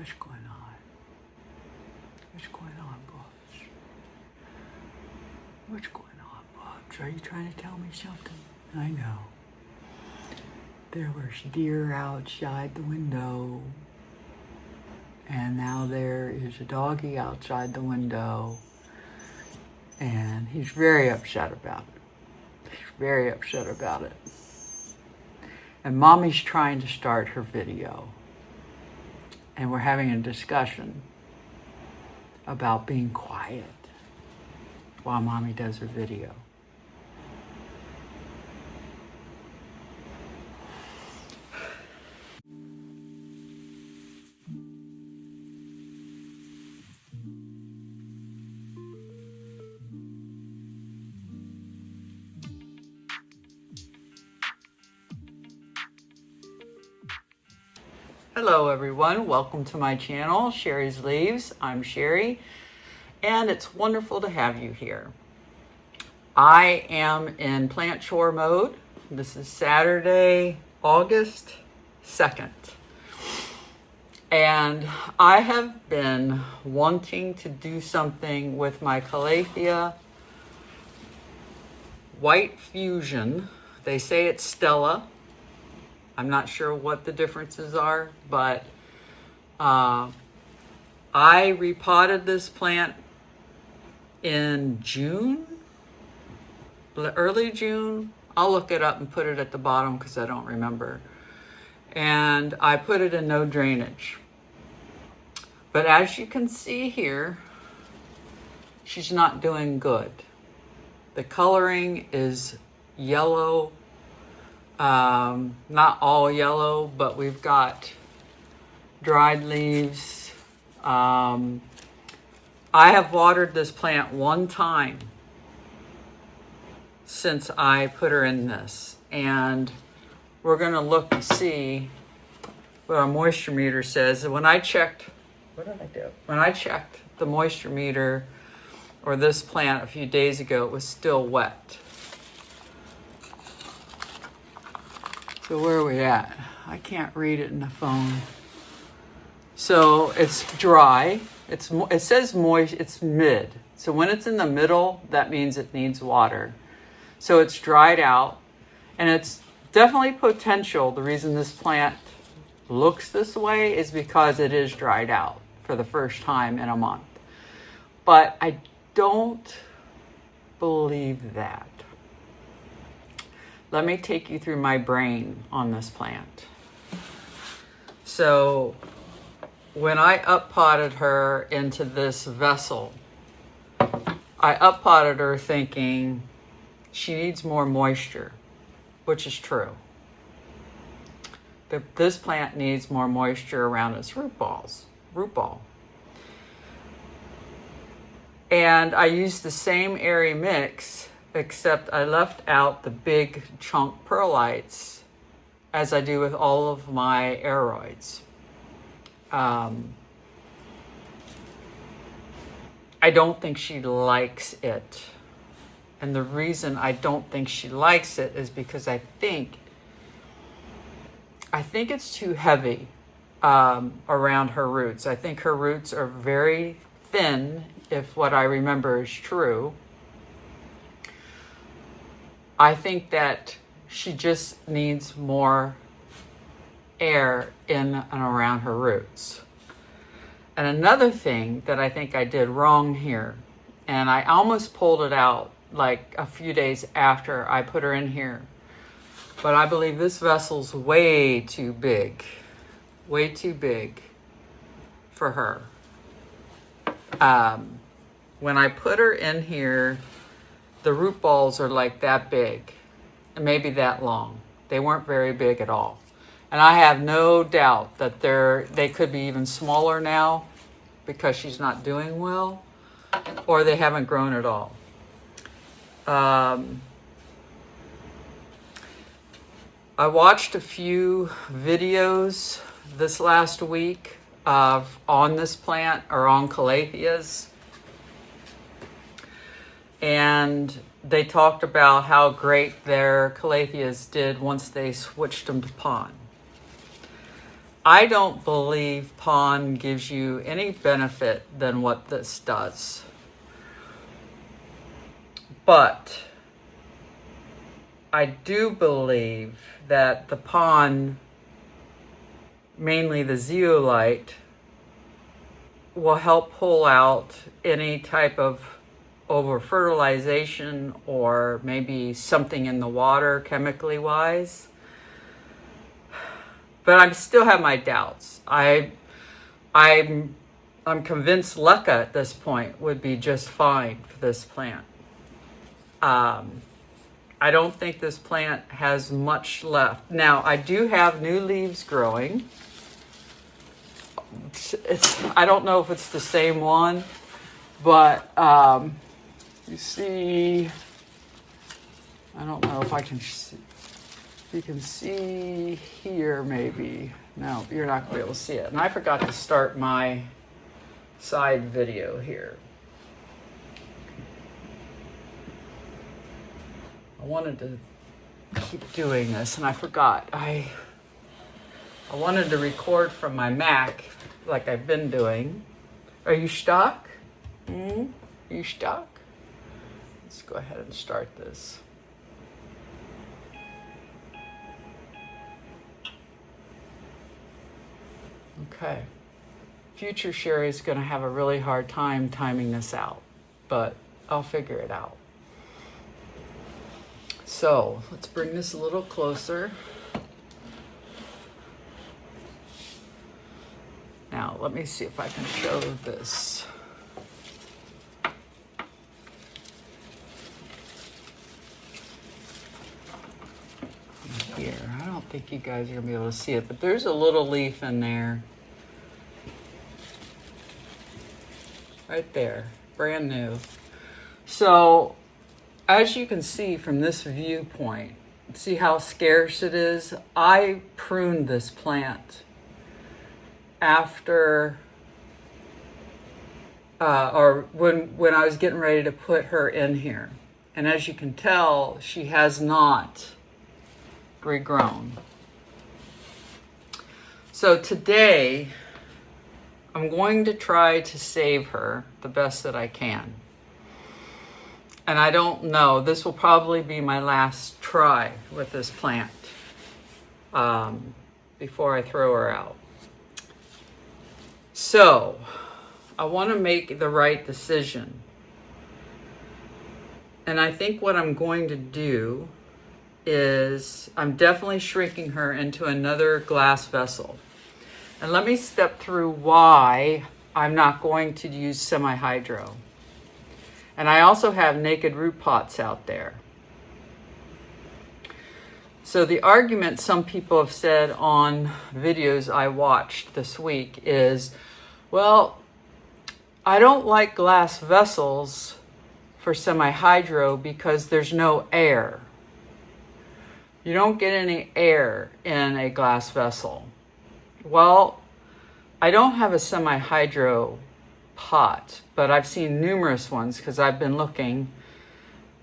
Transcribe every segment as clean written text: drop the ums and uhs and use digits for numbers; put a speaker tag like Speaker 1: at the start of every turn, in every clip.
Speaker 1: What's going on? What's going on, Bubs? What's going on, Bubs? Are you trying to tell me something? I know. There was deer outside the window. And now there is a doggy outside the window. And he's very upset about it. He's very upset about it. And Mommy's trying to start her video. And we're having a discussion about being quiet while Mommy does her video. Hello everyone, welcome to my channel, Sherry's Leaves. I'm Sherry, and it's wonderful to have you here. I am in plant chore mode. This is Saturday, August 2nd. And I have been wanting to do something with my Calathea White Fusion. They say it's Stella. I'm not sure what the differences are, but I repotted this plant in June, early June. I'll look it up and put it at the bottom because I don't remember. And I put it in no drainage. But as you can see here, she's not doing good. The coloring is yellow. Not all yellow, but we've got dried leaves. I have watered this plant one time since I put her in this, and we're going to look and see what our moisture meter says. When I checked, what did I do? When I checked the moisture meter or this plant a few days ago, it was still wet. So where are we at? I can't read it in the phone. So it's dry. It says moist. It's mid. So when it's in the middle, that means it needs water. So it's dried out, and it's definitely potential. The reason this plant looks this way is because it is dried out for the first time in a month. But I don't believe that. Let me take you through my brain on this plant. So when I up-potted her into this vessel, I up-potted her thinking she needs more moisture, which is true. This plant needs more moisture around its root ball. And I used the same airy mix, except I left out the big chunk perlites as I do with all of my aeroids. I don't think she likes it. And the reason I don't think she likes it is because I think it's too heavy around her roots. I think her roots are very thin, if what I remember is true. I think that she just needs more air in and around her roots. And another thing that I think I did wrong here, and I almost pulled it out like a few days after I put her in here, but I believe this vessel's way too big for her. When I put her in here, the root balls are like that big, and maybe that long. They weren't very big at all. And I have no doubt that they could be even smaller now because she's not doing well, or they haven't grown at all. I watched a few videos this last week on this plant, or on Calatheas. And they talked about how great their Calatheas did once they switched them to PON. I don't believe PON gives you any benefit than what this does. But I do believe that the PON, mainly the zeolite, will help pull out any type of over fertilization or maybe something in the water chemically wise. But I still have my doubts. I'm convinced leca at this point would be just fine for this plant. I don't think this plant has much left. Now, I do have new leaves growing. I don't know if it's the same one, but you see, I don't know if I can see. You can see here maybe. No, you're not going to be able to see it. And I forgot to start my side video here. I wanted to keep doing this and I forgot. I wanted to record from my Mac like I've been doing. Are you stuck? Are you stuck? Let's go ahead and start this. Okay. Future Sherry's going to have a really hard time timing this out, but I'll figure it out. So let's bring this a little closer. Now, let me see if I can show this. Here, I don't think you guys are going to be able to see it, but there's a little leaf in there. Right there, brand new. So, as you can see from this viewpoint, see how scarce it is? I pruned this plant after, or when I was getting ready to put her in here. And as you can tell, she has not regrown. So today, I'm going to try to save her the best that I can. And I don't know, this will probably be my last try with this plant before I throw her out. So, I want to make the right decision. And I think what I'm going to do is I'm definitely shrinking her into another glass vessel. And let me step through why I'm not going to use semi-hydro. And I also have naked root pots out there. So the argument some people have said on videos I watched this week is, well, I don't like glass vessels for semi-hydro because there's no air. You don't get any air in a glass vessel. Well, I don't have a semi-hydro pot, but I've seen numerous ones because I've been looking,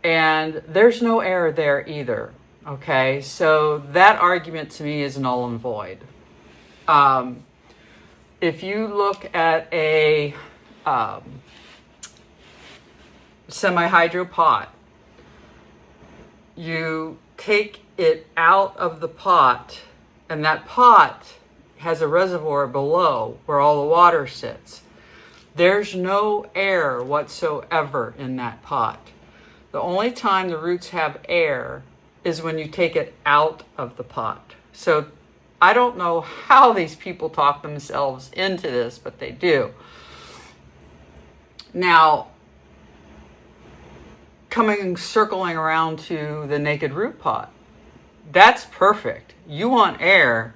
Speaker 1: and there's no air there either. Okay, so that argument to me is null and void. If you look at a semi-hydro pot, you take it out of the pot, and that pot has a reservoir below where all the water sits. There's no air whatsoever in that pot. The only time the roots have air is when you take it out of the pot. So I don't know how these people talk themselves into this, but they do. Now, circling around to the naked root pot, that's perfect. You want air,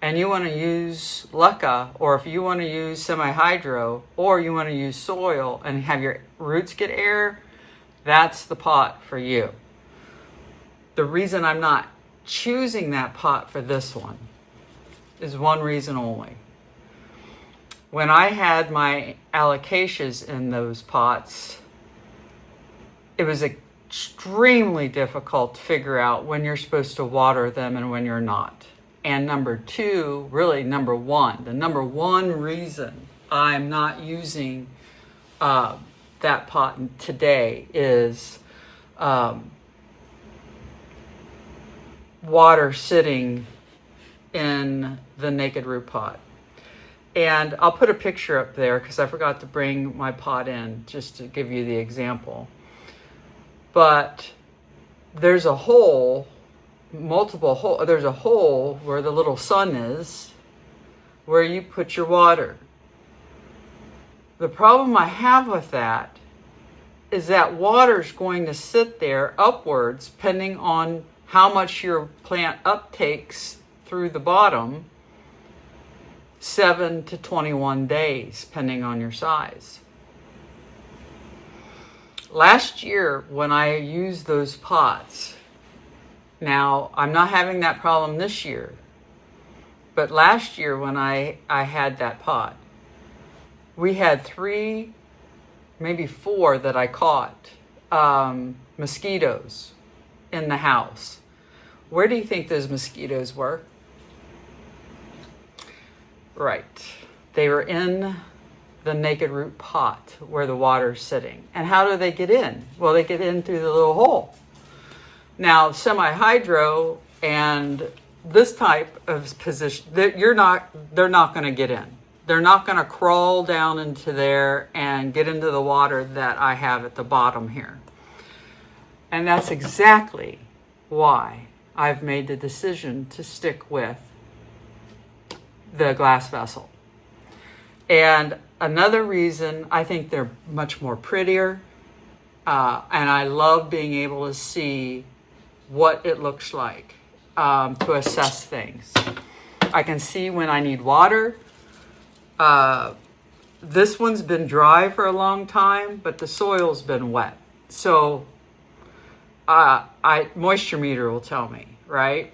Speaker 1: and you want to use leca, or if you want to use semi-hydro, or you want to use soil and have your roots get air, that's the pot for you. The reason I'm not choosing that pot for this one is one reason only. When I had my alocasias in those pots, it was extremely difficult to figure out when you're supposed to water them and when you're not. And number two, really number one, the number one reason I'm not using that pot today is water sitting in the naked root pot. And I'll put a picture up there because I forgot to bring my pot in just to give you the example. But there's a hole, there's a hole where the little sun is, where you put your water. The problem I have with that is that water's going to sit there upwards, depending on how much your plant uptakes through the bottom, 7 to 21 days, depending on your size. Last year, when I used those pots, now I'm not having that problem this year, but last year when I had that pot, we had 3, maybe 4 that I caught mosquitoes in the house. Where do you think those mosquitoes were? Right. They were in the naked root pot where the water's sitting. And how do they get in? Well, they get in through the little hole. Now, semi-hydro and this type of position, they're not going to get in. They're not going to crawl down into there and get into the water that I have at the bottom here. And that's exactly why I've made the decision to stick with the glass vessel. And another reason, I think they're much more prettier. And I love being able to see what it looks like to assess things. I can see when I need water. This one's been dry for a long time, but the soil's been wet. So moisture meter will tell me, right?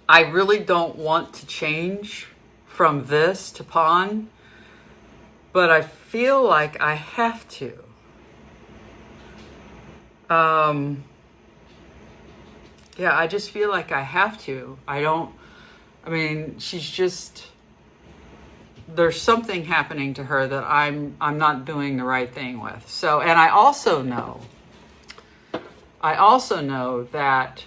Speaker 1: I really don't want to change from this to PON, but I feel like I have to. Yeah, I just feel like I have to. She's just, there's something happening to her that I'm not doing the right thing with. So, and I also know that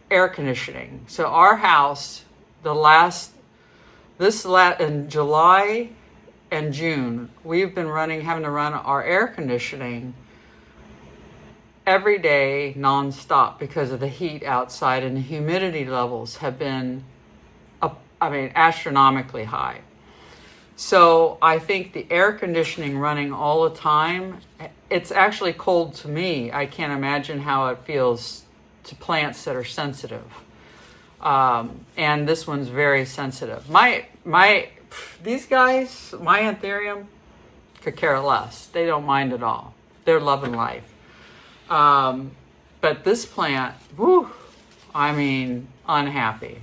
Speaker 1: air conditioning. So our house, in July and June, we've been having to run our air conditioning every day nonstop because of the heat outside, and the humidity levels have been astronomically high. So I think the air conditioning running all the time, it's actually cold to me. I can't imagine how it feels to plants that are sensitive. And this one's very sensitive. These guys, my anthurium, could care less. They don't mind at all. They're loving life. But this plant, unhappy.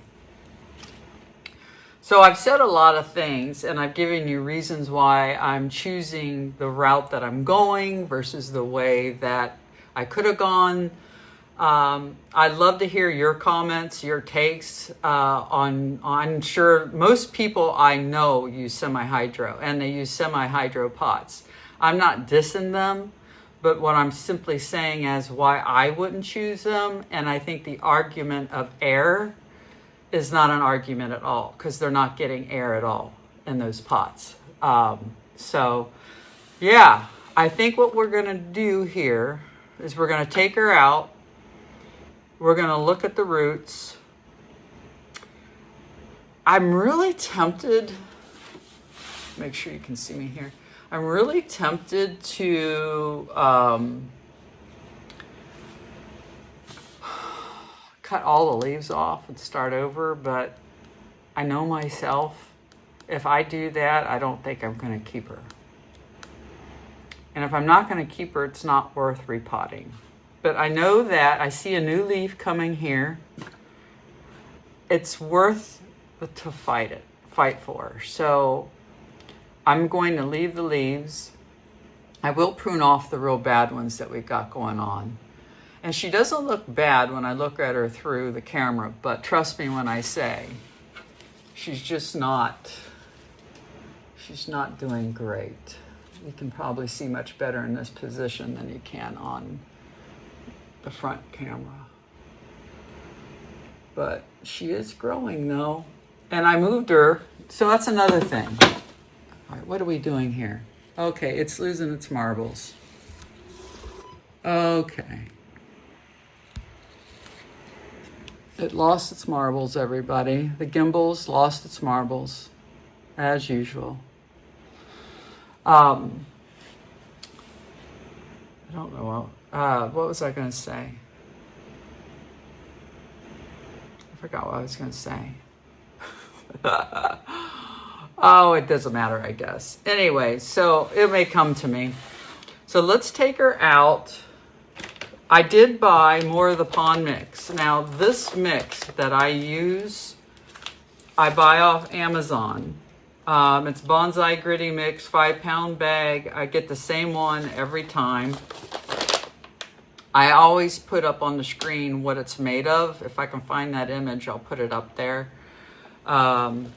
Speaker 1: So I've said a lot of things, and I've given you reasons why I'm choosing the route that I'm going versus the way that I could have gone. I'd love to hear your comments, your takes on. I'm sure most people I know use semi-hydro, and they use semi-hydro pots. I'm not dissing them, but what I'm simply saying is why I wouldn't choose them. And I think the argument of air is not an argument at all, because they're not getting air at all in those pots. So yeah, I think what we're going to do here is we're going to take her out. We're going to look at the roots. I'm really tempted, make sure you can see me here. I'm really tempted to cut all the leaves off and start over, but I know myself, if I do that, I don't think I'm going to keep her. And if I'm not going to keep her, it's not worth repotting. But I know that I see a new leaf coming here. It's worth to fight for. So I'm going to leave the leaves. I will prune off the real bad ones that we've got going on. And she doesn't look bad when I look at her through the camera, but trust me when I say, she's not doing great. You can probably see much better in this position than you can on the front camera. But she is growing though. And I moved her, so that's another thing. All right, what are we doing here? Okay, it's losing its marbles. Okay. It lost its marbles, everybody. The gimbal's lost its marbles, as usual. I don't know. What was I going to say? I forgot what I was going to say. Oh, it doesn't matter, I guess. Anyway, so it may come to me. So let's take her out. I did buy more of the PON mix. Now, this mix that I use, I buy off Amazon. It's Bonsai Gritty Mix, 5-pound bag. I get the same one every time. I always put up on the screen what it's made of. If I can find that image, I'll put it up there. And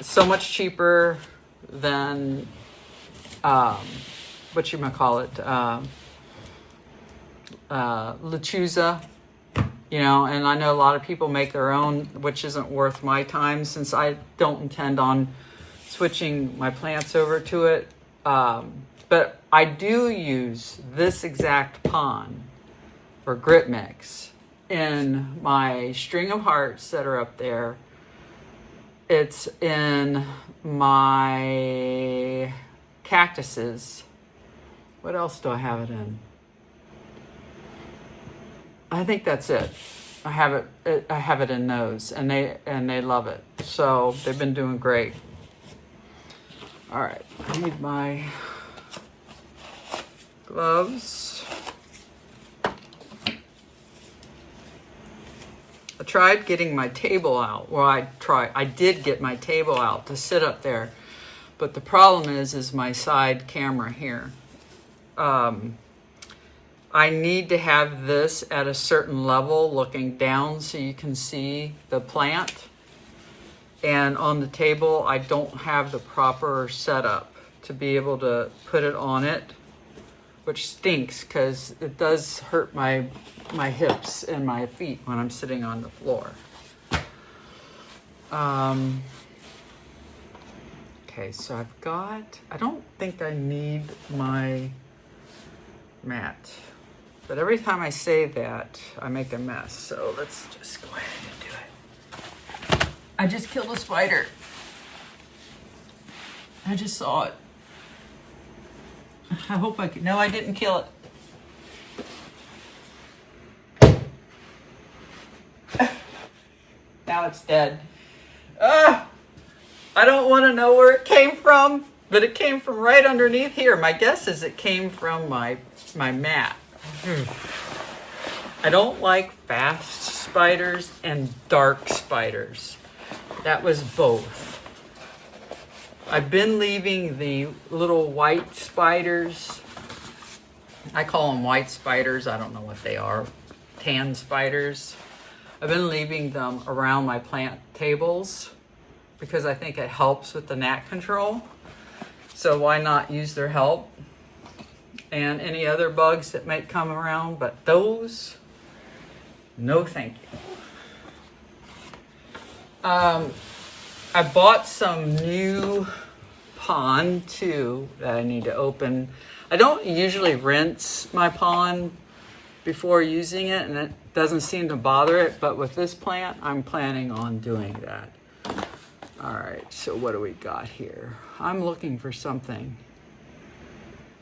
Speaker 1: so much cheaper than, Lechuza, you know, and I know a lot of people make their own, which isn't worth my time since I don't intend on switching my plants over to it. But I do use this exact PON or grit mix in my string of hearts that are up there. It's in my cactuses. What else do I have it in? I think that's it. I have it in those, and they love it. So they've been doing great. All right, I need my gloves. I tried getting my table out. Well, I did get my table out to sit up there, but the problem is my side camera here. I need to have this at a certain level looking down so you can see the plant. And on the table, I don't have the proper setup to be able to put it on it, which stinks because it does hurt my hips and my feet when I'm sitting on the floor. Okay, so I don't think I need my mat. But every time I say that, I make a mess. So let's just go ahead and do it. I just killed a spider. I just saw it. I hope I could. No, I didn't kill it. Now it's dead. I don't want to know where it came from, but it came from right underneath here. My guess is it came from my mat. I don't like fast spiders and dark spiders. That was both. I've been leaving the little white spiders. I call them white spiders. I don't know what they are. Tan spiders. I've been leaving them around my plant tables because I think it helps with the gnat control. So why not use their help? And any other bugs that might come around, but those, no thank you. I bought some new PON too that I need to open. I don't usually rinse my PON before using it, and it doesn't seem to bother it, but with this plant, I'm planning on doing that. All right, so what do we got here? I'm looking for something.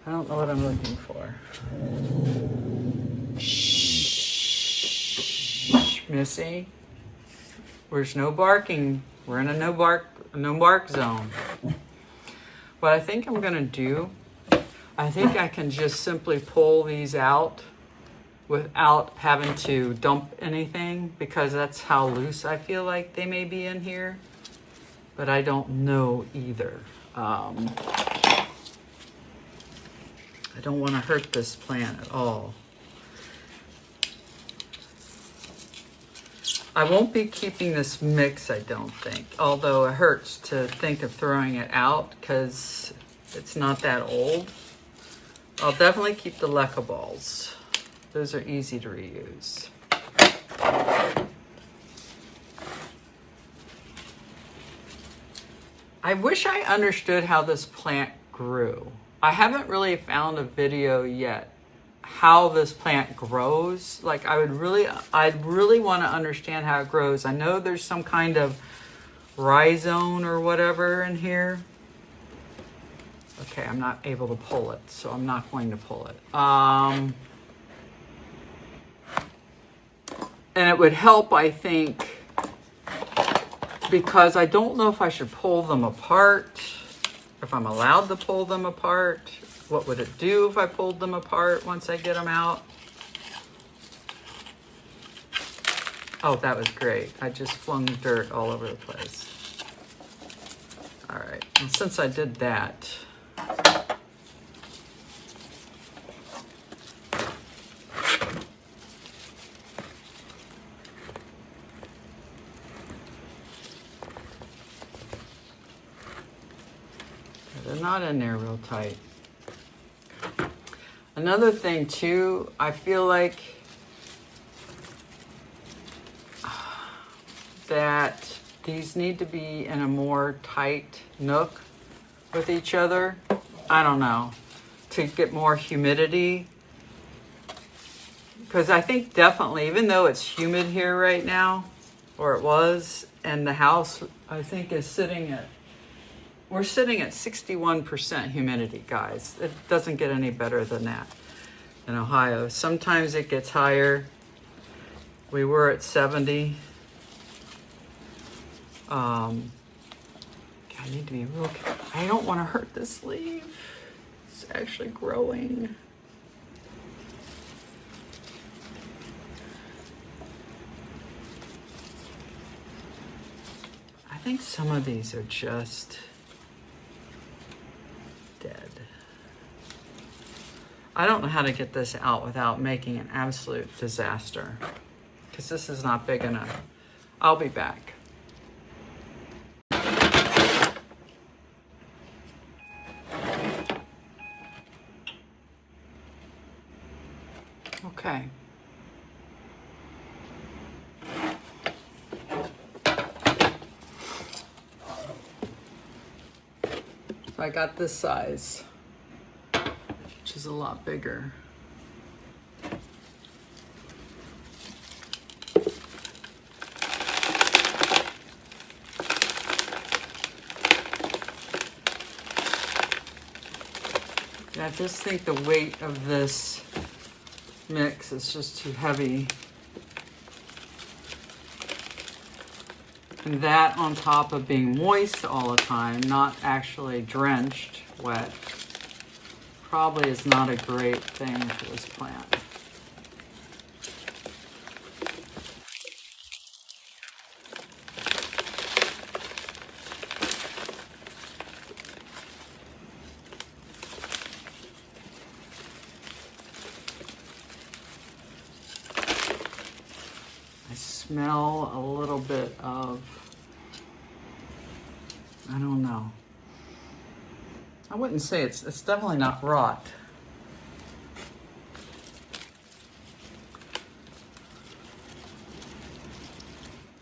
Speaker 1: I don't know what I'm looking for. Shh, Missy. There's no barking. We're in a no bark zone. What I think I'm gonna do, I think I can just simply pull these out without having to dump anything because that's how loose I feel like they may be in here. But I don't know either. I don't want to hurt this plant at all. I won't be keeping this mix, I don't think, although it hurts to think of throwing it out because it's not that old. I'll definitely keep the leca balls. Those are easy to reuse. I wish I understood how this plant grew. I haven't really found a video yet how this plant grows. Like I'd really want to understand how it grows. I know there's some kind of rhizome or whatever in here. Okay, I'm not able to pull it, so I'm not going to pull it. And it would help, I think, because I don't know if I should pull them apart, if I'm allowed to pull them apart. What would it do if I pulled them apart once I get them out? Oh, that was great. I just flung dirt all over the place. All right, and since I did that, they're not in there real tight. Another thing too, I feel like that these need to be in a more tight nook with each other. I don't know, to get more humidity. Because I think definitely, even though it's humid here right now, or it was, and the house I think is sitting at, we're sitting at 61% humidity, guys. It doesn't get any better than that in Ohio. Sometimes it gets higher. We were at 70. I need to be real careful. I don't want to hurt this leaf. It's actually growing. I think some of these are just dead. I don't know how to get this out without making an absolute disaster, because this is not big enough. I'll be back. Okay. So I got this size, which is a lot bigger. And I just think the weight of this mix is just too heavy. And that on top of being moist all the time, not actually drenched, wet, probably is not a great thing for this plant. I smell a little bit of, I don't know. I wouldn't say it's definitely not rot.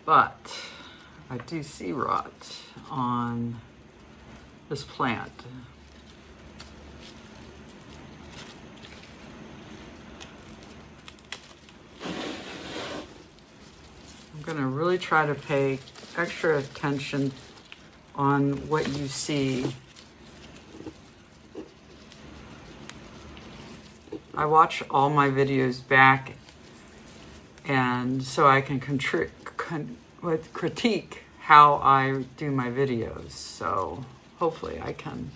Speaker 1: But I do see rot on this plant. I'm gonna really try to pay extra attention on what you see. I watch all my videos back, and so I can critique how I do my videos. So hopefully I can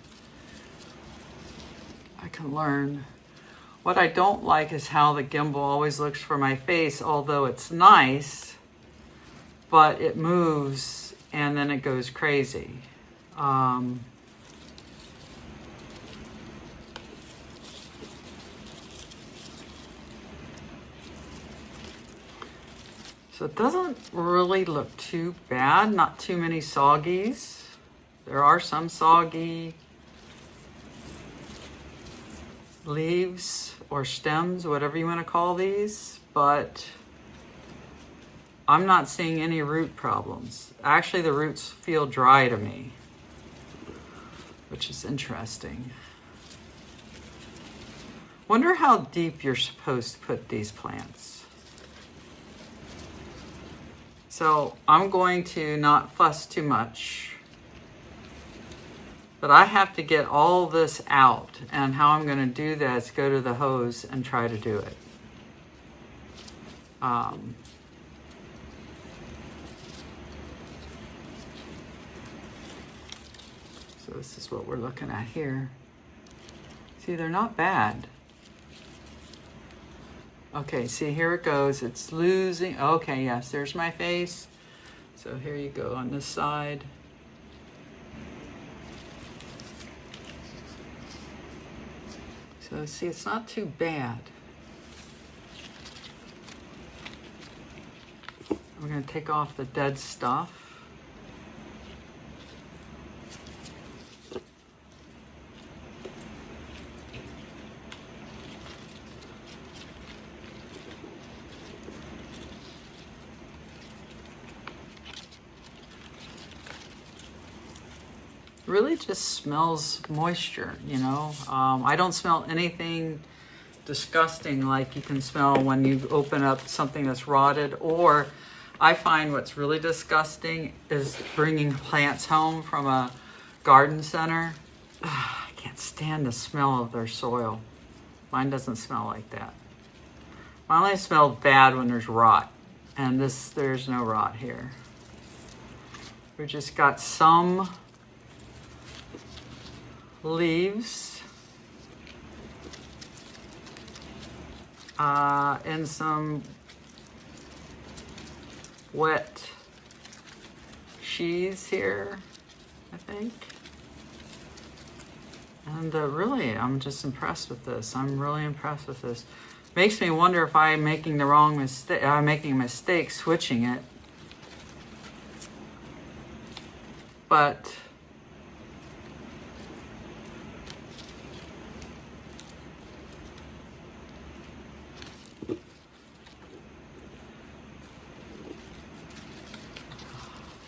Speaker 1: learn. What I don't like is how the gimbal always looks for my face, although it's nice, but it moves and then it goes crazy. So it doesn't really look too bad, not too many soggies. There are some soggy leaves or stems, whatever you want to call these, but I'm not seeing any root problems. Actually, the roots feel dry to me, which is interesting. Wonder how deep you're supposed to put these plants. So I'm going to not fuss too much, but I have to get all this out, and how I'm going to do that is go to the hose and try to do it. So this is what we're looking at here. See, they're not bad. Okay, see, here it goes. It's losing. Okay, yes, there's my face. So here you go on this side. So see, it's not too bad. I'm going to take off the dead stuff. Really just smells moisture, you know. I don't smell anything disgusting like you can smell when you open up something that's rotted. Or I find what's really disgusting is bringing plants home from a garden center. I can't stand the smell of their soil. Mine doesn't smell like that. Mine only smells bad when there's rot, and there's no rot here. We just got some leaves and some wet sheaths here, I think. And really, I'm just impressed with this. I'm really impressed with this. Makes me wonder if I'm making the wrong mistake. I'm making a mistake switching it. But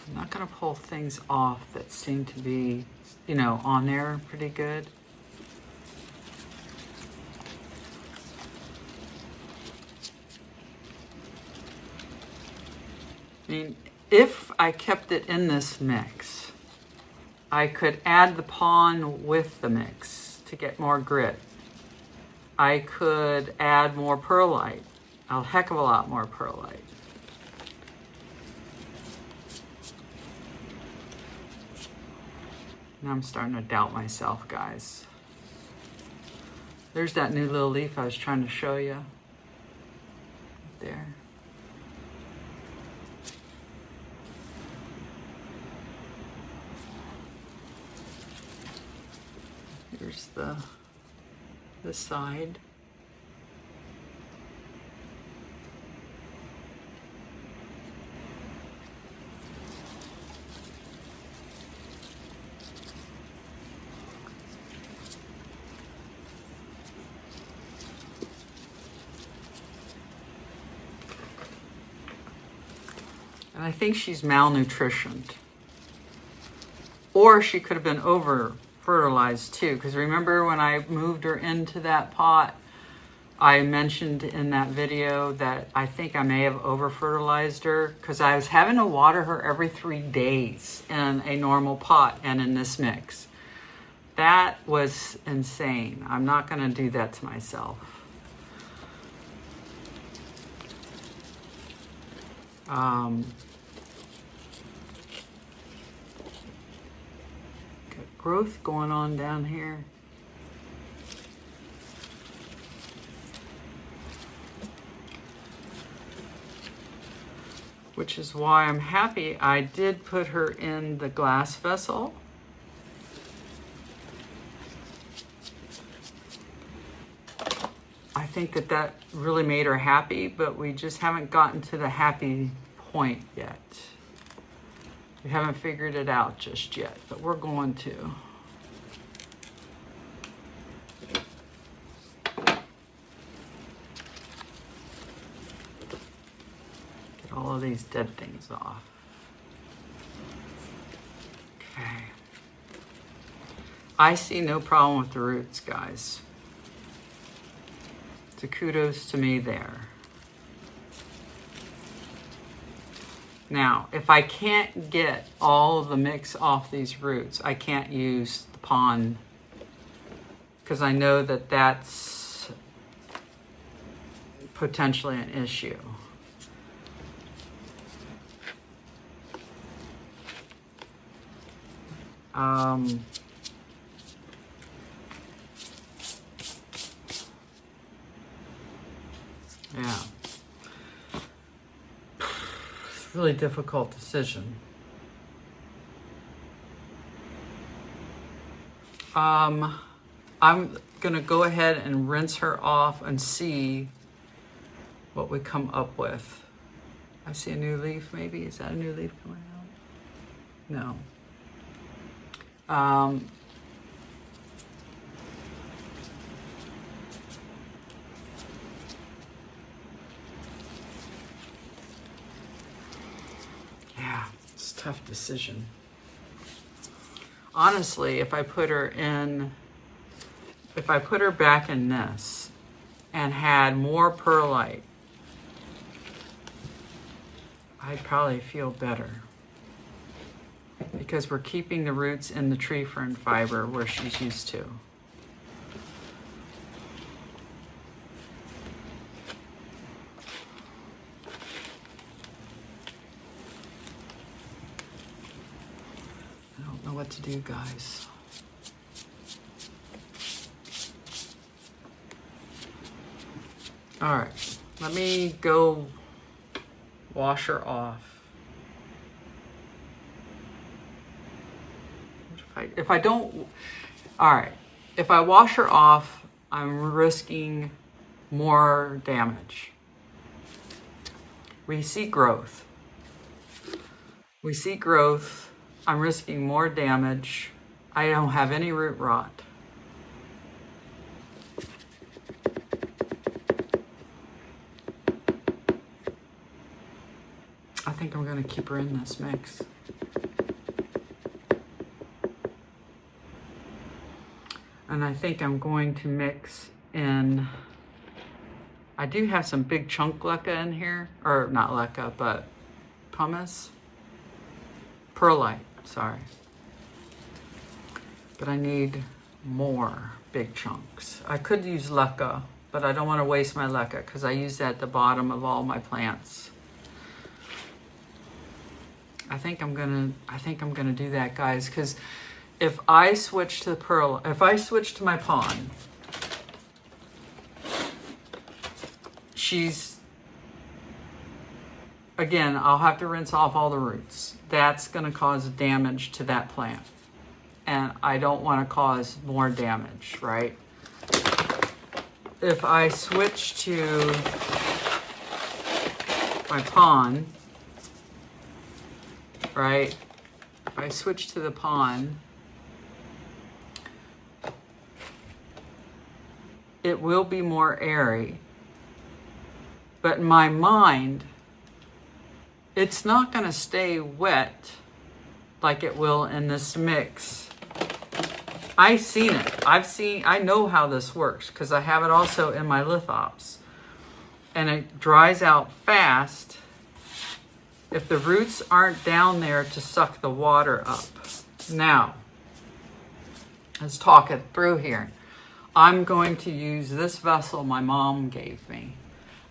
Speaker 1: I'm not going to pull things off that seem to be, you know, on there pretty good. I mean, if I kept it in this mix, I could add the PON with the mix to get more grit. I could add more perlite, a heck of a lot more perlite. Now I'm starting to doubt myself, guys. There's that new little leaf I was trying to show you. There. Here's the side. And I think she's malnutritioned. Or she could have been over fertilized too, because remember when I moved her into that pot, I mentioned in that video that I think I may have over fertilized her because I was having to water her every 3 days in a normal pot and in this mix. That was insane. I'm not going to do that to myself. Got growth going on down here. Which is why I'm happy I did put her in the glass vessel. I think that really made her happy, but we just haven't gotten to the happy point yet. We haven't figured it out just yet, but we're going to. Get all of these dead things off. Okay. I see no problem with the roots, guys. So kudos to me there. Now, if I can't get all of the mix off these roots, I can't use the PON because I know that that's potentially an issue. Yeah. Really difficult decision. I'm gonna go ahead and rinse her off and see what we come up with. I see a new leaf, maybe. Is that a new leaf coming out? No. Yeah, it's a tough decision. Honestly, if I put her back in this and had more perlite, I'd probably feel better. Because we're keeping the roots in the tree fern fiber where she's used to. I don't know what to do, guys. All right, let me go wash her off. If I don't, all right, if I wash her off, I'm risking more damage. We see growth. We see growth. I'm risking more damage. I don't have any root rot. I think I'm going to keep her in this mix. And I think I'm going to mix in, I do have some big chunk leca in here, or not leca, but pumice, perlite, sorry. But I need more big chunks. I could use leca, but I don't want to waste my leca because I use that at the bottom of all my plants. I think I'm gonna do that, guys, because if I switch to if I switch to my PON, again, I'll have to rinse off all the roots. That's gonna cause damage to that plant. And I don't wanna cause more damage, right? If I switch to my PON, right? If I switch to the PON, it will be more airy. But in my mind, it's not going to stay wet like it will in this mix. I've seen it. I know how this works because I have it also in my lithops. And it dries out fast if the roots aren't down there to suck the water up. Now, let's talk it through here. I'm going to use this vessel my mom gave me.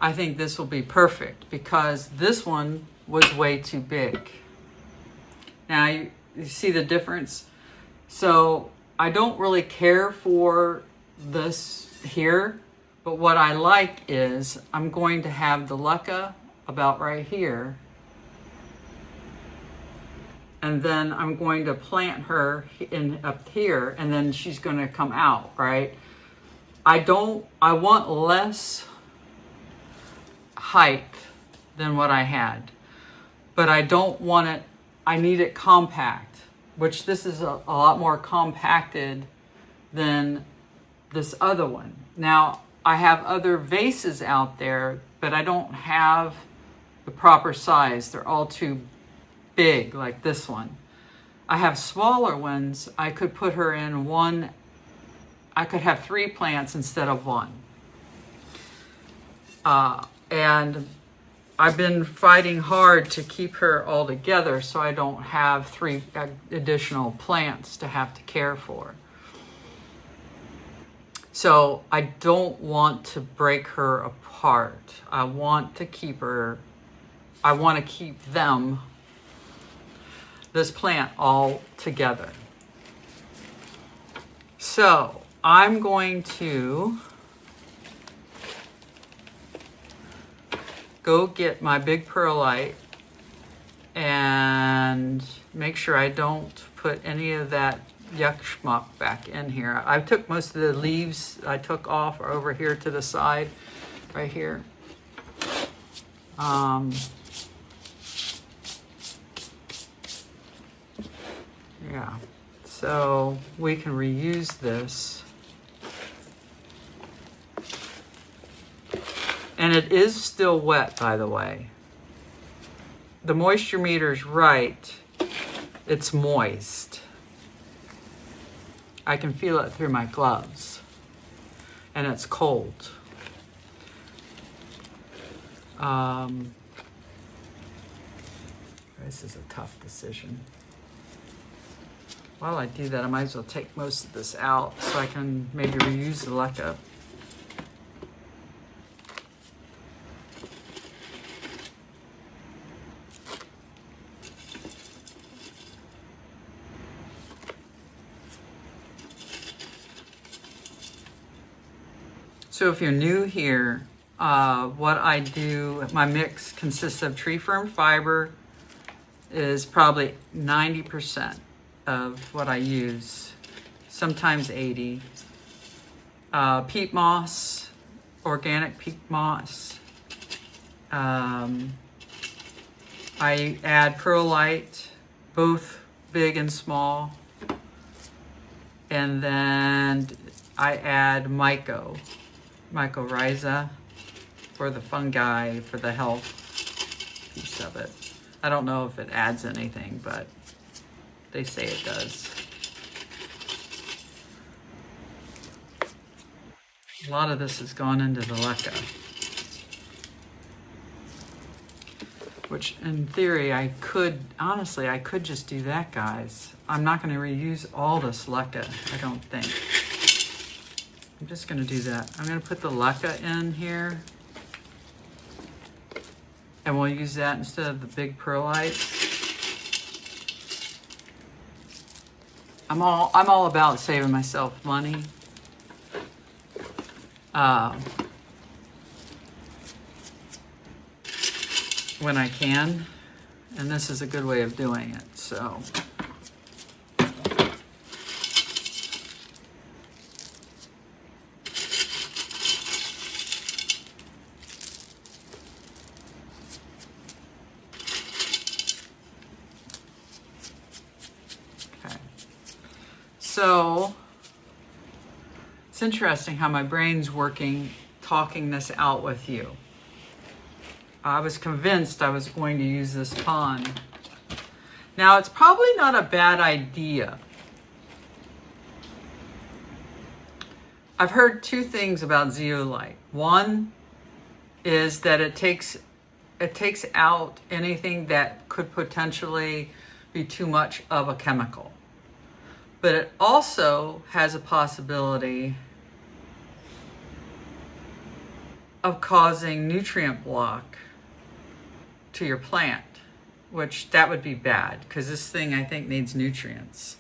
Speaker 1: I think this will be perfect because this one was way too big. Now, you see the difference? So I don't really care for this here, but what I like is I'm going to have the leca about right here. And then I'm going to plant her in up here, and then she's going to come out, right? I want less height than what I had. but I don't want it, I need it compact, which this is a lot more compacted than this other one. Now, I have other vases out there, but I don't have the proper size. They're all too big, like this one. I have smaller ones. I could put her in one. I could have 3 plants instead of 1. And I've been fighting hard to keep her all together so I don't have 3 additional plants to have to care for. So I don't want to break her apart. I want to keep her, I want to keep them, this plant, all together. So I'm going to go get my big perlite and make sure I don't put any of that yuck schmuck back in here. I took most of the leaves I took off over here to the side, right here. Yeah, so we can reuse this. And it is still wet, by the way. The moisture meter's right. It's moist. I can feel it through my gloves. And it's cold. This is a tough decision. While I do that, I might as well take most of this out so I can maybe reuse the leca. So if you're new here, what I do, my mix consists of tree fern fiber, is probably 90% of what I use, sometimes 80. Peat moss, organic peat moss. I add perlite, both big and small. And then I add mycorrhiza for the fungi, for the health piece of it. I don't know if it adds anything, but they say it does. A lot of this has gone into the leca, which in theory I could, honestly, I could just do that, guys. I'm not going to reuse all this leca, I don't think. I'm just going to do that. I'm going to put the leca in here. And we'll use that instead of the big perlite. I'm all about saving myself money. When I can. And this is a good way of doing it, so. So it's interesting how my brain's working, talking this out with you. I was convinced I was going to use this PON. Now, it's probably not a bad idea. I've heard 2 things about zeolite. One is that it takes out anything that could potentially be too much of a chemical. But it also has a possibility of causing nutrient block to your plant, which that would be bad because this thing, I think, needs nutrients.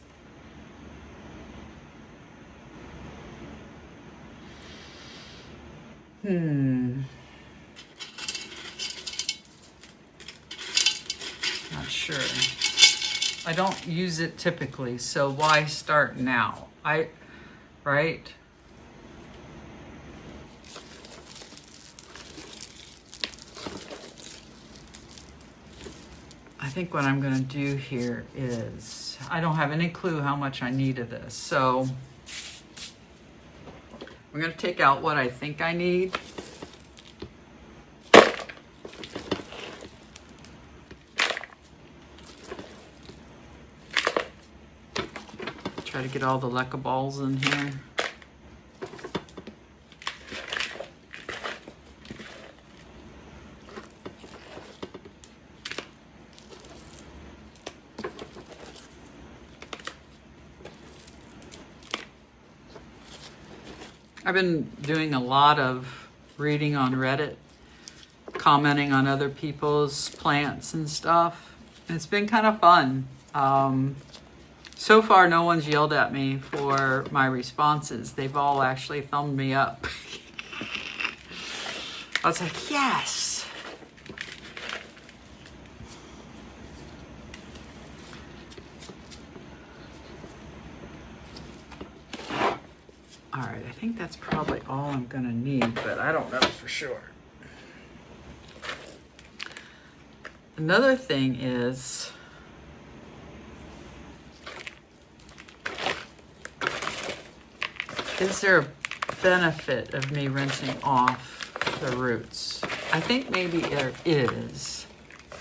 Speaker 1: Not sure. I don't use it typically, so why start now? Right? think what I'm going to do here is, I don't have any clue how much I need of this. So I'm going to take out what I think I need. Try to get all the leca balls in here. I've been doing a lot of reading on Reddit, commenting on other people's plants and stuff. And it's been kind of fun. So far, no one's yelled at me for my responses. They've all actually thumbed me up. I was like, yes. All right, I think that's probably all I'm gonna need, but I don't know for sure. Another thing is, there a benefit of me rinsing off the roots? I think maybe there is,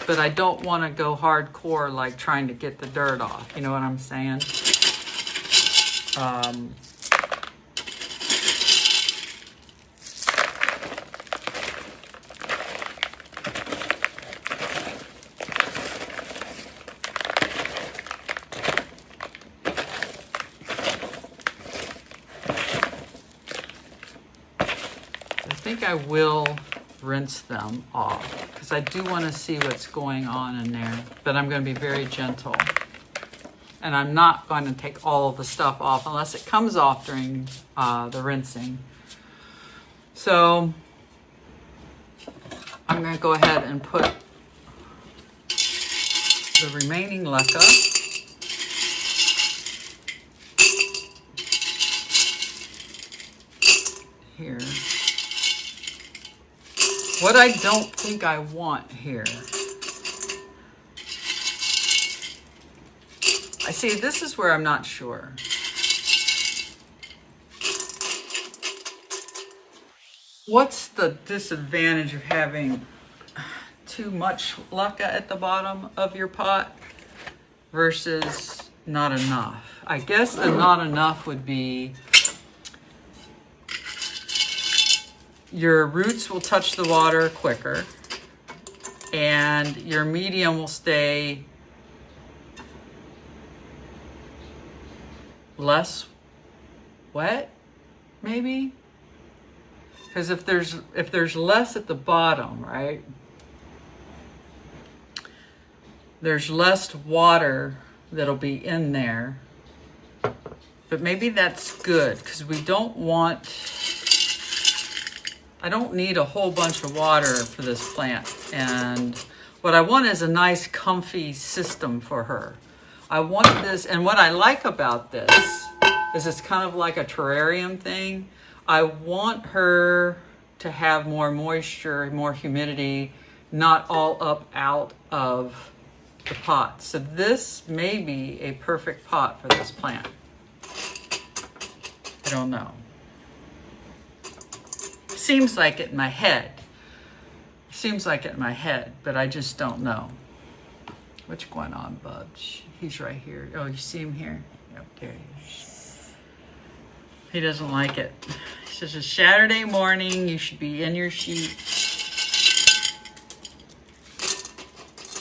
Speaker 1: but I don't want to go hardcore like trying to get the dirt off. You know what I'm saying? I will rinse them off because I do want to see what's going on in there, but I'm going to be very gentle, and I'm not going to take all of the stuff off unless it comes off during the rinsing. So I'm going to go ahead and put the remaining leca here. What I don't think I want here. I see, this is where I'm not sure. What's the disadvantage of having too much leca at the bottom of your pot versus not enough? I guess the not enough would be your roots will touch the water quicker, and your medium will stay less wet, maybe? Because if there's less at the bottom, right? There's less water that'll be in there. But maybe that's good, because we don't want, I don't need a whole bunch of water for this plant. And what I want is a nice comfy system for her. I want this, and what I like about this is it's kind of like a terrarium thing. I want her to have more moisture, more humidity, not all up out of the pot. So this may be a perfect pot for this plant. I don't know. Seems like it in my head. Seems like it in my head, but I just don't know. What's going on, Bubs? He's right here. Oh, you see him here? Yep, there he is. He doesn't like it. He says it's Saturday morning. You should be in your seat.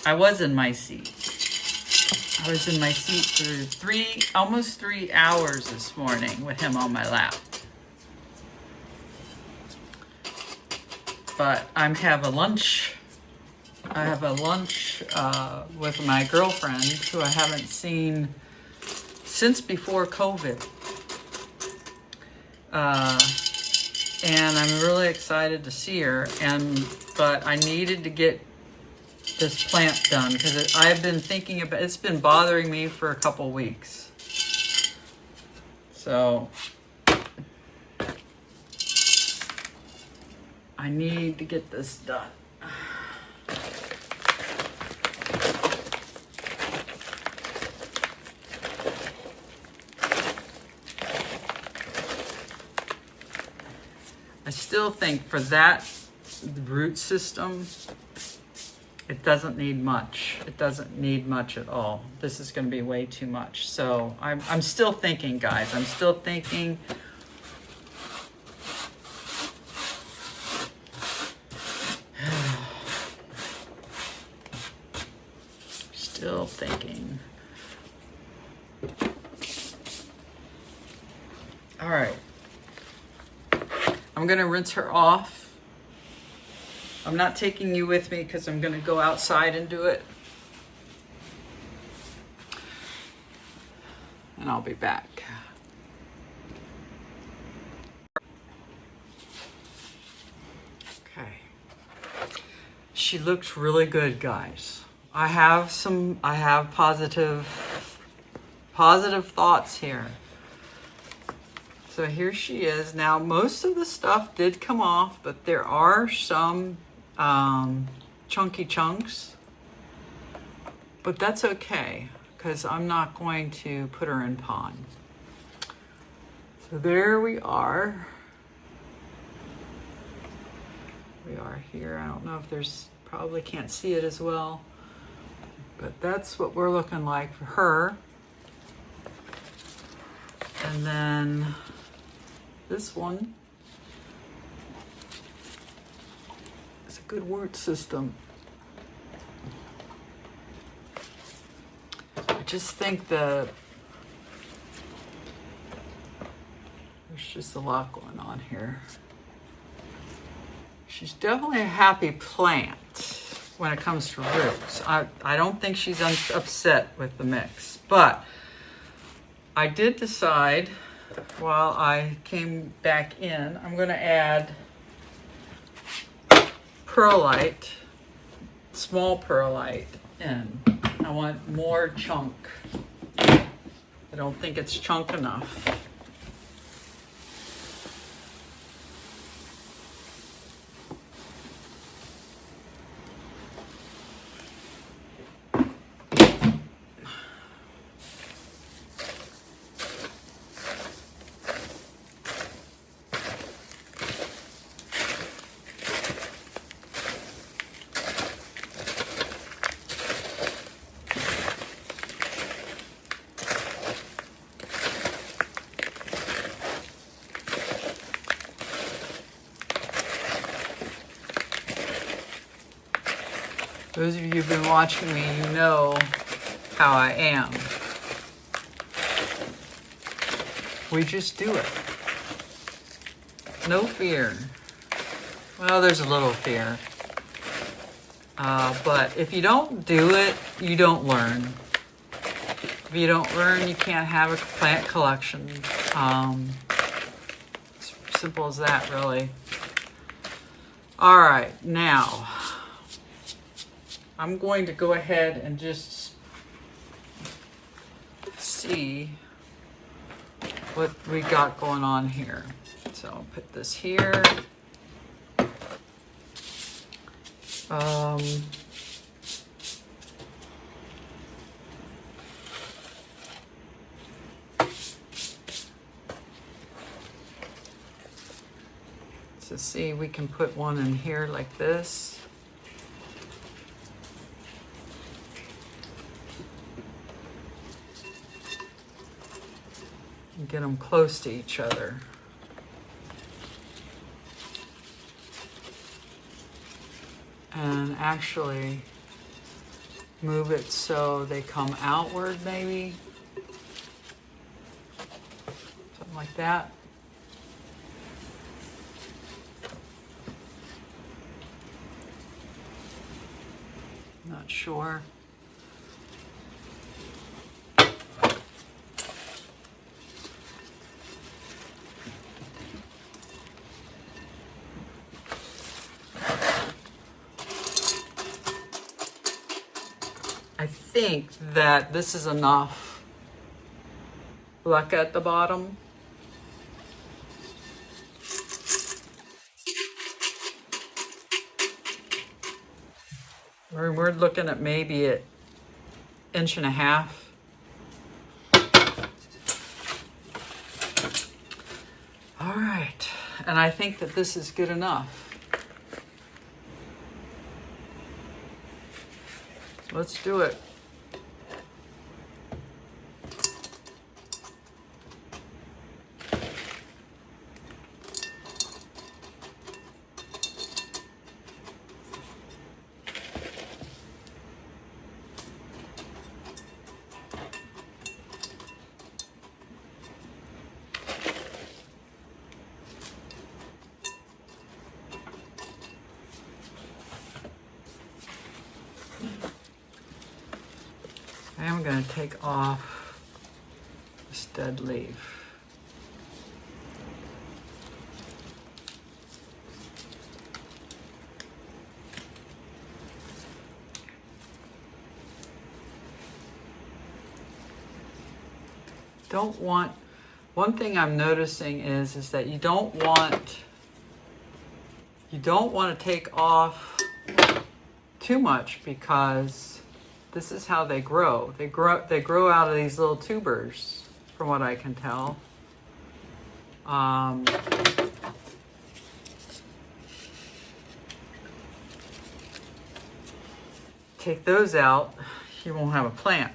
Speaker 1: I was in my seat. I was in my seat for almost 3 hours this morning with him on my lap. But I have a lunch with my girlfriend who I haven't seen since before COVID. And I'm really excited to see her. But I needed to get this plant done because I've been thinking about, it's been bothering me for a couple weeks. So I need to get this done. still think for that root system, it doesn't need much. It doesn't need much at all. This is going to be way too much. So I'm still thinking, guys. I'm still thinking. Still thinking. All right. I'm going to rinse her off. I'm not taking you with me because I'm going to go outside and do it. And I'll be back. Okay. She looks really good, guys. I have positive thoughts here. So here she is. Now, most of the stuff did come off, but there are some chunky chunks. But that's okay, because I'm not going to put her in PON. So there we are. We are here. I don't know if there's, probably can't see it as well. But that's what we're looking like for her. And then this one is a good word system. I just think that there's just a lot going on here. She's definitely a happy plant when it comes to roots. I don't think she's upset with the mix, but I did decide while I came back in, I'm going to add perlite, small perlite in. I want more chunk. I don't think it's chunk enough. Those of you who've been watching me, you know how I am. We just do it. No fear. Well, there's a little fear. But if you don't do it, you don't learn. If you don't learn, you can't have a plant collection. It's simple as that, really. All right, now I'm going to go ahead and just see what we got going on here. So I'll put this here. So see, we can put one in here like this. And get them close to each other. And actually move it so they come outward, maybe. Something like that. Not sure. I think that this is enough. Look at the bottom. We're looking at maybe an 1.5 inches. All right, And I think that this is good enough. Let's do it. I'm going to take off this dead leaf. Don't want, one thing I'm noticing is that you don't want to take off too much, because this is how they grow. They grow out of these little tubers, from what I can tell. Take those out, you won't have a plant.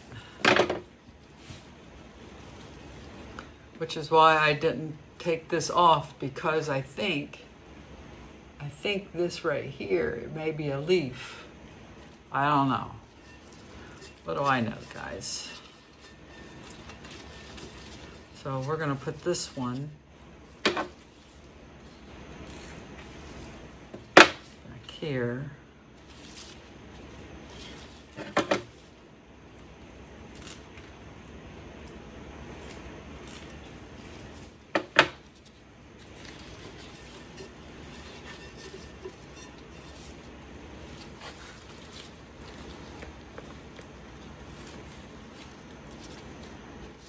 Speaker 1: Which is why I didn't take this off, because I think this right here, it may be a leaf. I don't know. What do I know, guys? So we're gonna put this one back here.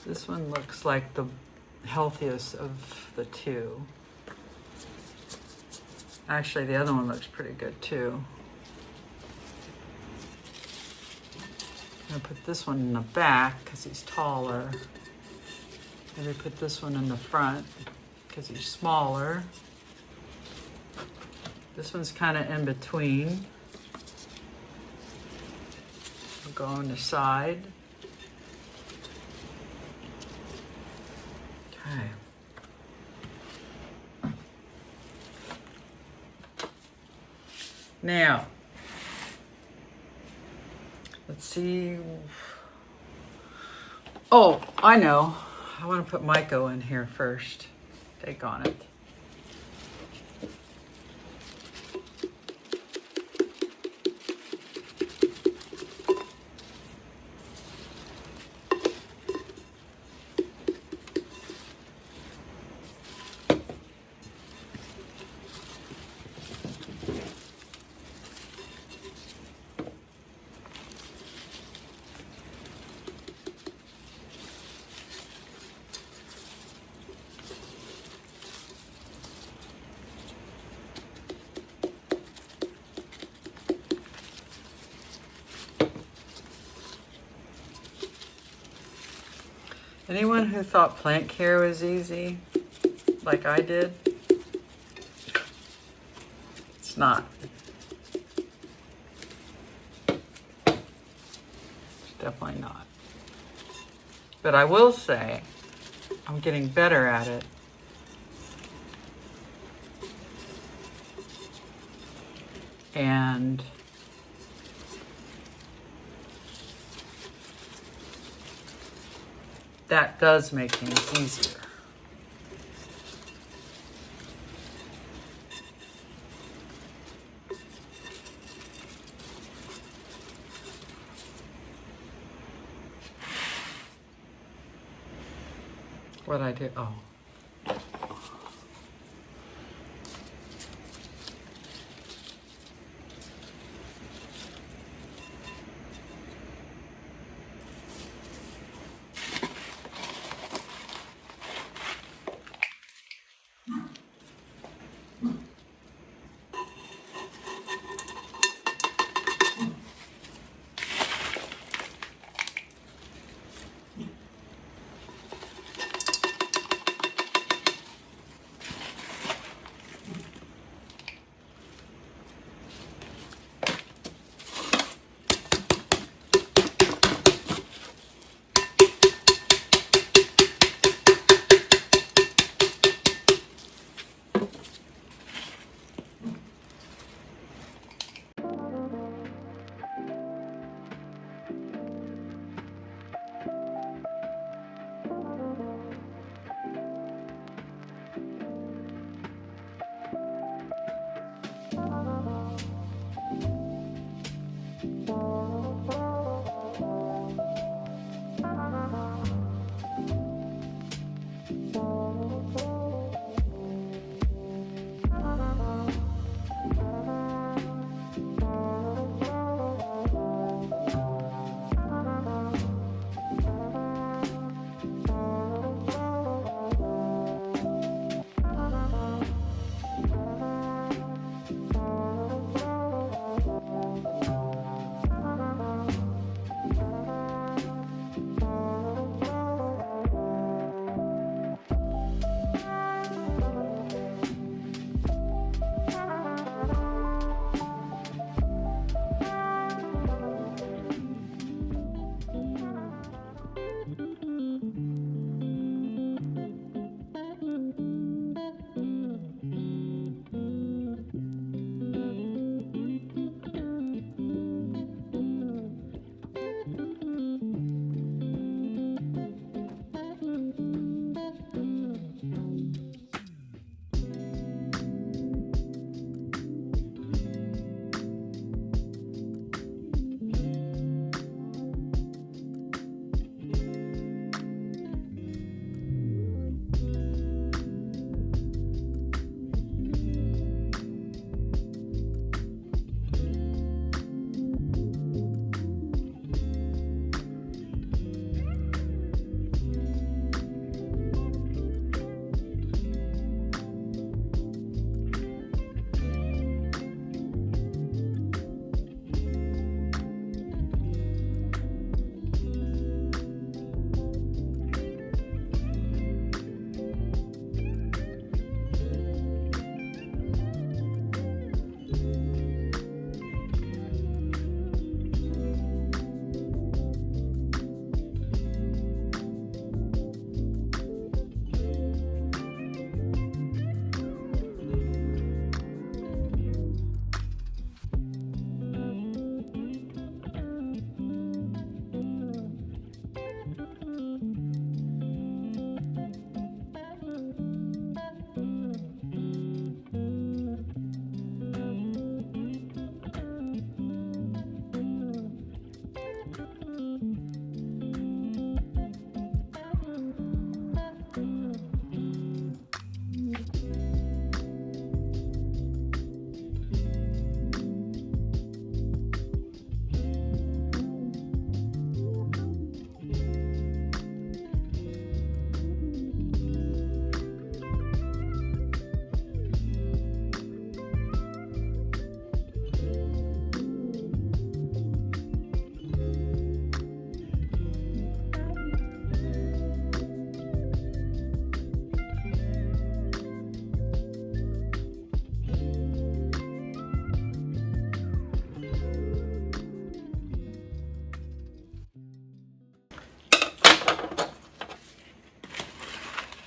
Speaker 1: This one looks like the healthiest of the two. Actually, the other one looks pretty good too. I'm gonna put this one in the back because he's taller. Maybe put this one in the front because he's smaller. This one's kind of in between. We'll go on the side. Okay. Now, let's see. Oh, I know. I want to put Myco in here first. Take on it. Anyone who thought plant care was easy, like I did, it's not. It's definitely not. But I will say, I'm getting better at it. And that does make things easier. What I do? Oh.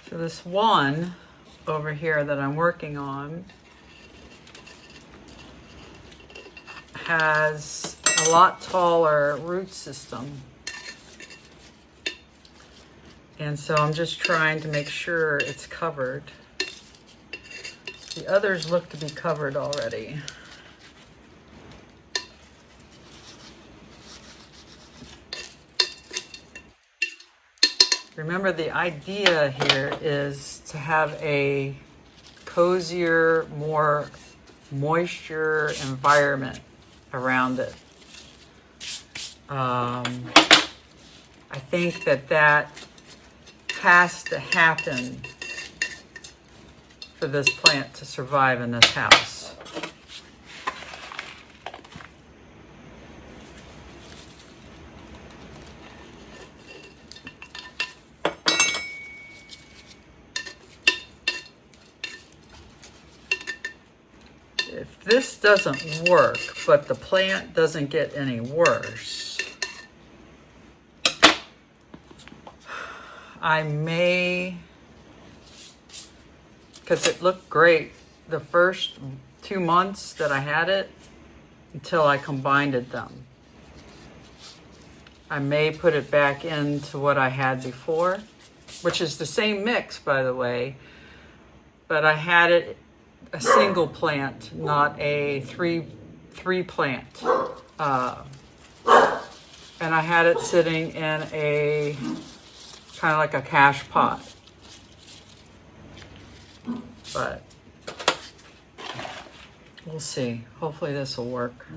Speaker 1: So this one over here that I'm working on has a lot taller root system. And so I'm just trying to make sure it's covered. The others look to be covered already. Remember, the idea here is to have a cozier, more moisture environment around it. I think that has to happen for this plant to survive in this house. If this doesn't work, but the plant doesn't get any worse, I may, because it looked great the first 2 months that I had it until I combined them. I may put it back into what I had before, which is the same mix, by the way, but I had it a single plant, not a three plant. And I had it sitting in a kind of like a cash pot. But we'll see. Hopefully this will work.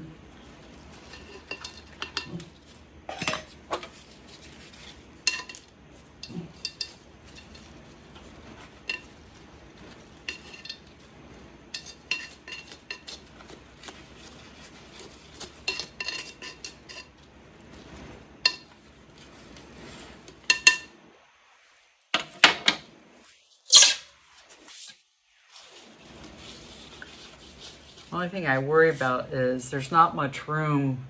Speaker 1: The only thing I worry about is there's not much room.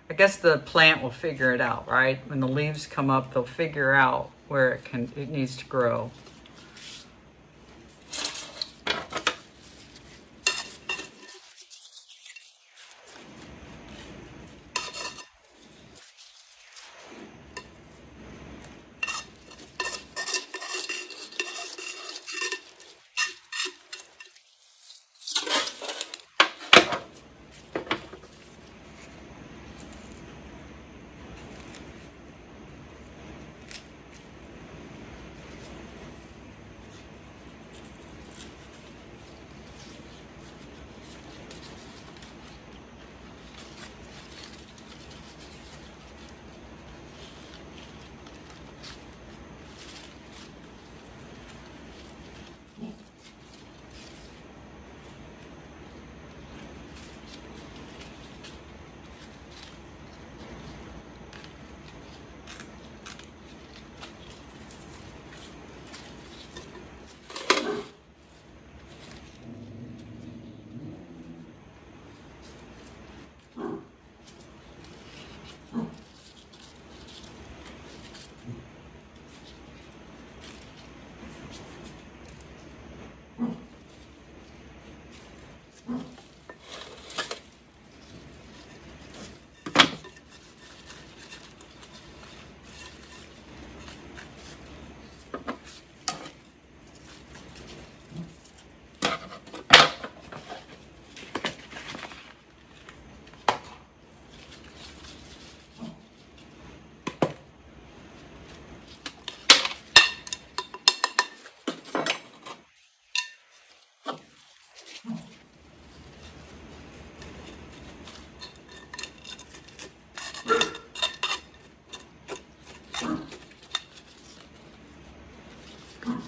Speaker 1: I guess the plant will figure it out, right? When the leaves come up, they'll figure out where it needs to grow.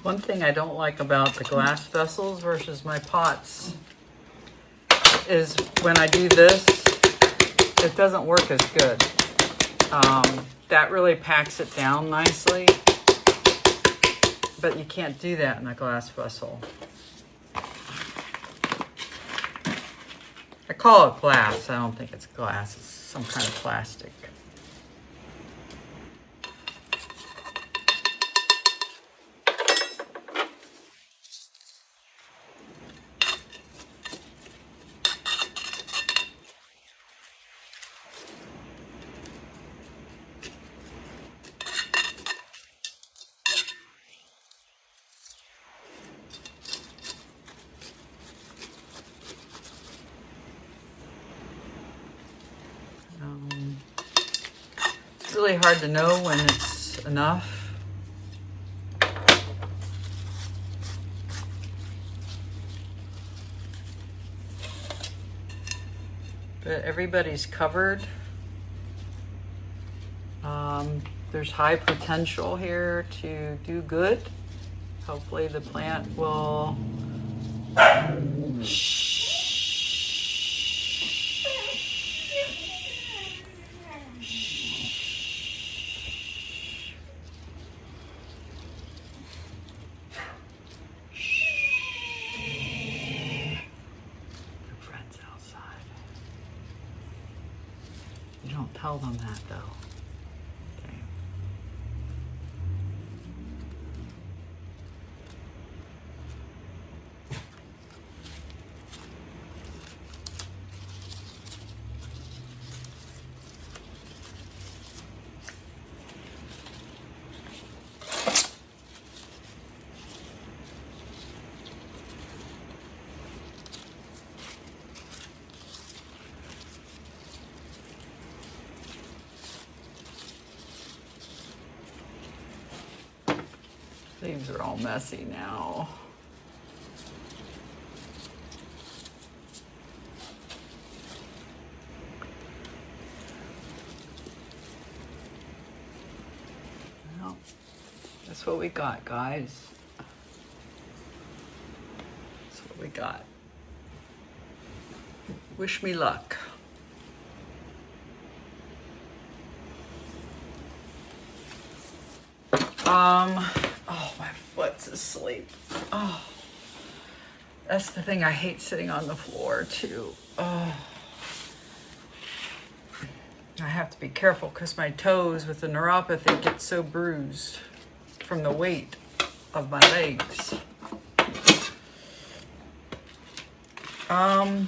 Speaker 1: One thing I don't like about the glass vessels versus my pots is when I do this, it doesn't work as good. That really packs it down nicely, but you can't do that in a glass vessel. I call it glass. I don't think it's glass. It's some kind of plastic. really hard to know when it's enough. But everybody's covered. There's high potential here to do good. Hopefully the plant will friends outside. You don't tell them that though. Okay. Leaves are all messy now. Well, that's what we got, guys. That's what we got. Wish me luck. Oh, my foot's asleep. Oh, that's the thing. I hate sitting on the floor too. Oh, I have to be careful because my toes with the neuropathy get so bruised from the weight of my legs. I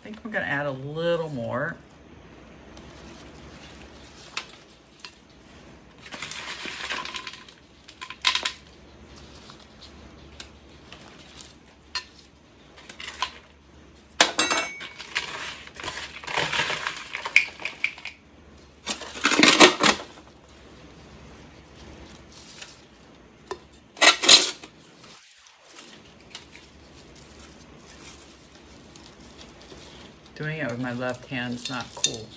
Speaker 1: think I'm gonna add a little more. Doing it with my left hand's not cool.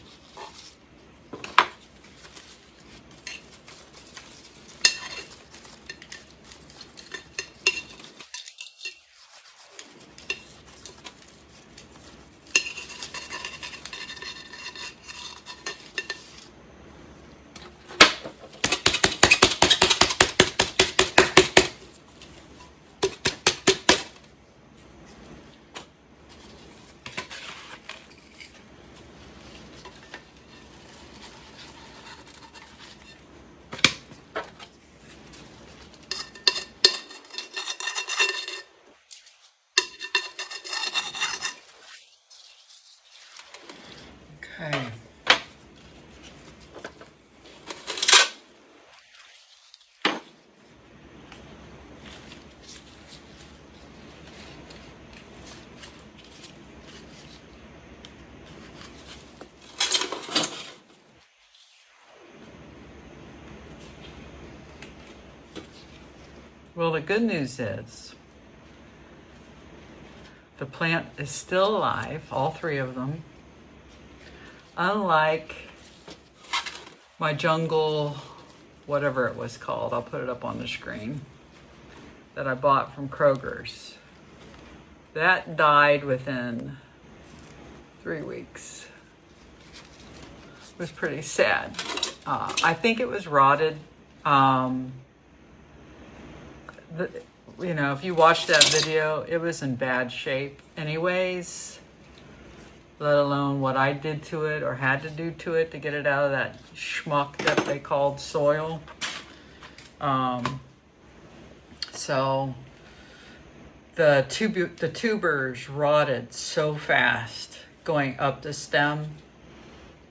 Speaker 1: Okay. Well, the good news is the plant is still alive, all three of them. Unlike my jungle, whatever it was called, I'll put it up on the screen, that I bought from Kroger's. That died within 3 weeks. It was pretty sad. I think it was rotted. You know, if you watch that video, it was in bad shape anyways, let alone what I did to it or had to do to it to get it out of that schmuck that they called soil. So the tubers rotted so fast going up the stem.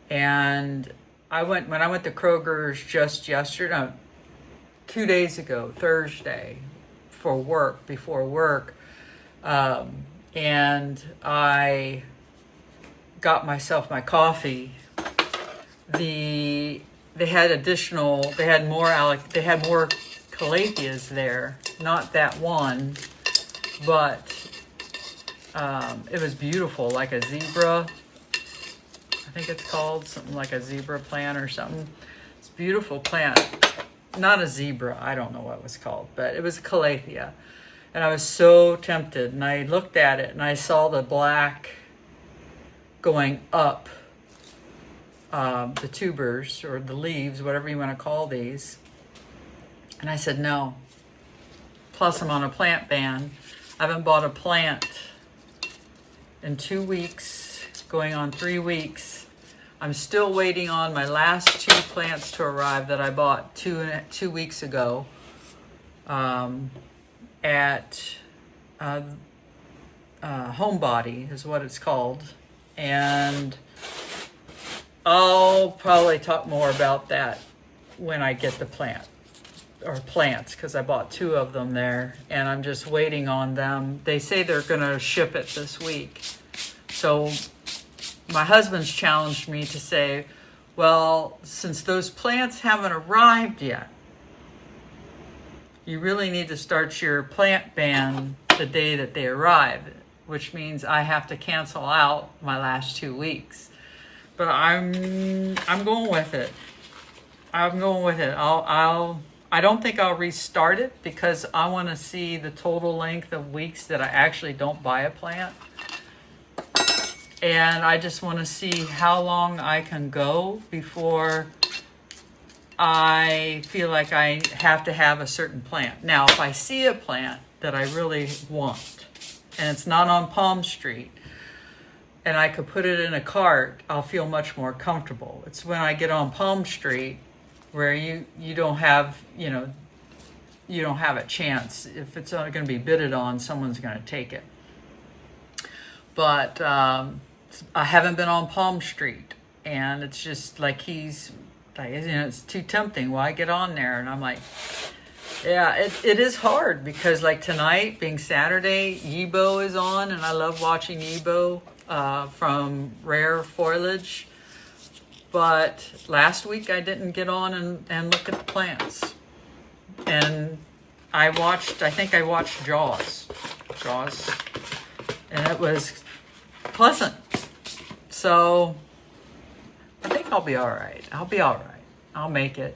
Speaker 1: And when I went to Kroger's just yesterday, no, 2 days ago, Thursday, before work, and I got myself my coffee. The they had more Calatheas there, not that one, but it was beautiful, like a zebra, I think it's called, something like a zebra plant or something. It's a beautiful plant, not a zebra, I don't know what it was called, but it was a Calathea. And I was so tempted, and I looked at it and I saw the black going up the tubers or the leaves, whatever you want to call these. And I said, no. Plus, I'm on a plant ban. I haven't bought a plant in 2 weeks, going on 3 weeks. I'm still waiting on my last 2 plants to arrive that I bought 2 weeks ago at Homebody is what it's called. And I'll probably talk more about that when I get the plants, because I bought 2 of them there and I'm just waiting on them. They say they're gonna ship it this week. So my husband's challenged me to say, well, since those plants haven't arrived yet, you really need to start your plant ban the day that they arrive, which means I have to cancel out my last 2 weeks. But I'm going with it. I'm going with it. I don't think I'll restart it because I want to see the total length of weeks that I actually don't buy a plant. And I just want to see how long I can go before I feel like I have to have a certain plant. Now, if I see a plant that I really want, and it's not on Palm Street, and I could put it in a cart, I'll feel much more comfortable. It's when I get on Palm Street where you don't have, you don't have a chance. If it's going to be bidded on, someone's going to take it. But I haven't been on Palm Street, and it's just like he's like, it's too tempting. Why get on there? And I'm like, yeah, it is hard because like tonight being Saturday, Yibo is on, and I love watching Yibo from Rare Foliage. But last week I didn't get on and look at the plants. And I think I watched Jaws, and it was pleasant. So I think I'll be all right. I'll make it.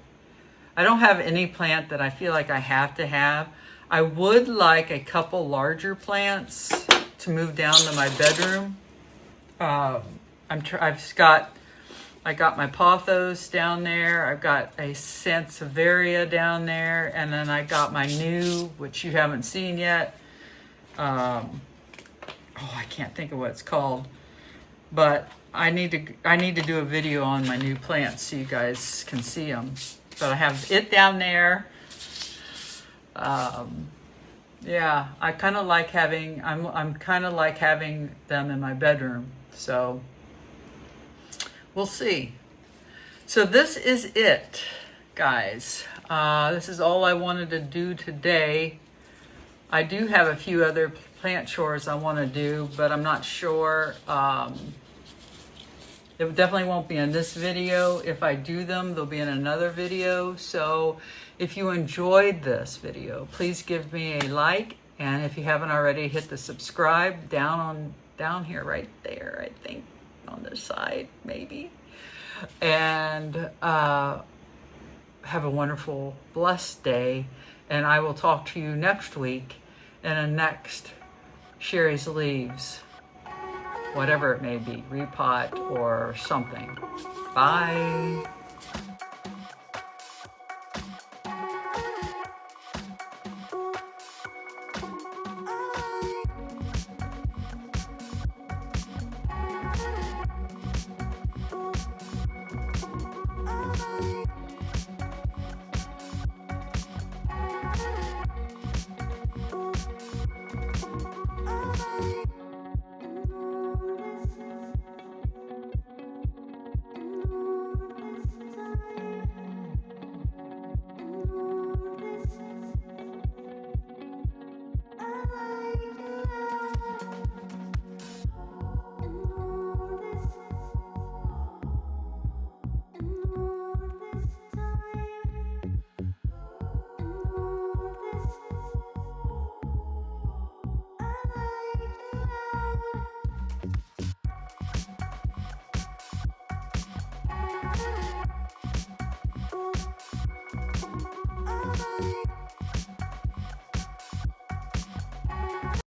Speaker 1: I don't have any plant that I feel like I have to have. I would like a couple larger plants to move down to my bedroom. I got my pothos down there. I've got a sansevieria down there, and then I got my new, which you haven't seen yet. I can't think of what it's called, but I need to do a video on my new plants so you guys can see them. But I have it down there. Yeah, I kind of like having. I'm kind of like having them in my bedroom. So we'll see. So this is it, guys. This is all I wanted to do today. I do have a few other plant chores I want to do, but I'm not sure. It definitely won't be in this video. If I do them, they'll be in another video. So if you enjoyed this video, please give me a like. And if you haven't already, hit the subscribe down here, right there, I think, on the side, maybe. And have a wonderful, blessed day. And I will talk to you next week in a next Sherry's Leaves, whatever it may be, repot or something. Bye.